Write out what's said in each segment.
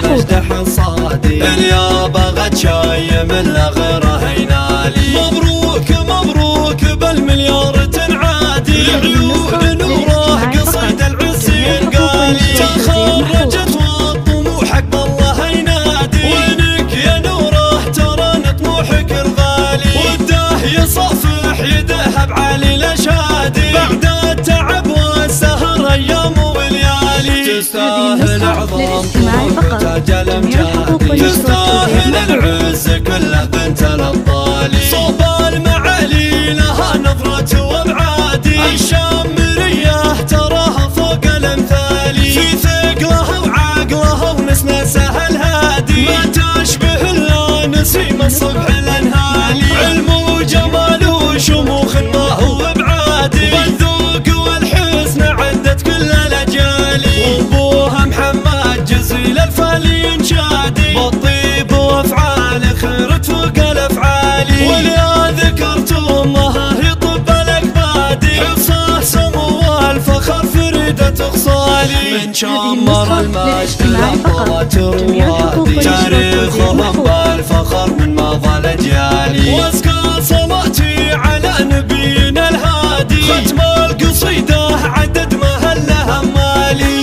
المجدح الصادي. اليابا غد شاي من لا غيره ينالي. مبروك مبروك بالمليار تنعادي. لعيون نوره قصيد العز ينقالي. تخرجت والطموحك بالله ينادي. وينك يا نوره ترى طموحك الغالي. وده يصفح يده بعلي الاشادي. بعد التعب والسهر ايام وليالي. تستاهل اعظم طموح تاج الامجاد. تستاهل العز كله بنت الابطال. صوب المعالي لها نظرة وابعادي. الشامرية تراها فوق الامثال. في ثقلها وعاقلها ونسناسها الهادي. ما تشبه الا نسيم الصبح الانهالي. علم وجمال وشموخ ما هو ابعادي. والذوق والحسن عدت كل الاجيال. وابوها محمد جزيل الفالي ينشادي. بالطيب وافعال خيرت فوق الافعالي. واليا ذكرت امها هي طب الاكبادي. حفصه سمو والفخر فريده خصالي. من شمر المجد لنطلت روادي. تاريخهم بالفخر من مضى الاجيال. واسكى صلاتي على نبينا الهادي. ختم القصيده عدد ما هلها مالي.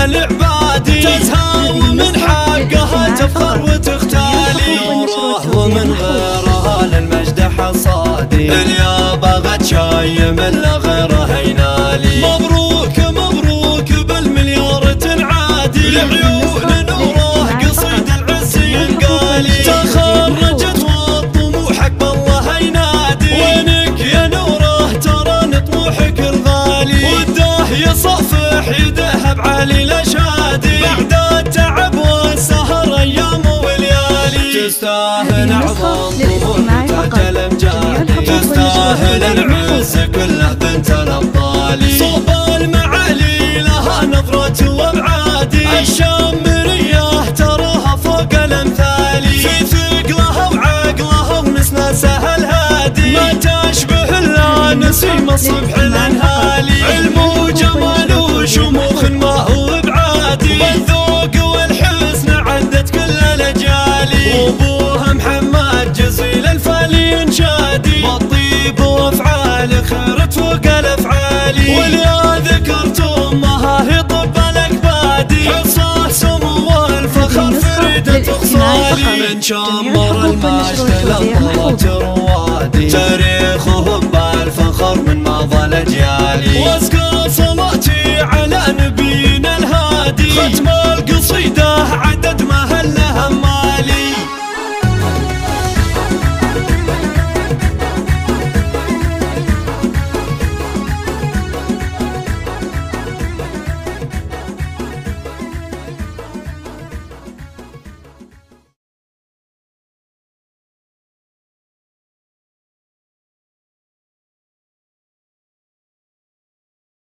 العبادي تزهى ومن حقها تفخر وتختالي. نوره ومن غيرها للمجدح الصادي. اليابا غد شاي من لا غيره ينالي. مبروك مبروك بالمليار تنعادي. لعيون نوره قصيد العز ينقالي. تخرجت وطموحك بالله ينادي. وينك يا نوره ترى طموحك الغالي. وده يصفح يده بعلي الاشادي. بعد التعب والسهر ايام وليالي. تستاهل اعظم طموح تاج الامجاد. تستاهل العز كله بنت الابطال. صوب المعالي لها نظرة وابعادي. الشامرية تراها فوق الامثال. في ثقلها وعاقلها ونسناسها الهادي. ما تشبه الا نسيم الصبح الانهالي. علم وجمال وشموخ ما هو ابعادي. والذوق والحسن عدت كل الاجيال. وابوها محمد جزيل الفالي ينشادي. بالطيب وافعال خيرت فوق الافعالي. واليا ذكرت امها هي طب الاكبادي. حفصه سمو والفخر فريده خصالي. من شمر المجد لنطلت روادي. تاريخهم بالفخر من مضى الاجيال. واسكى صلاتي على نبينا الهادي. ختم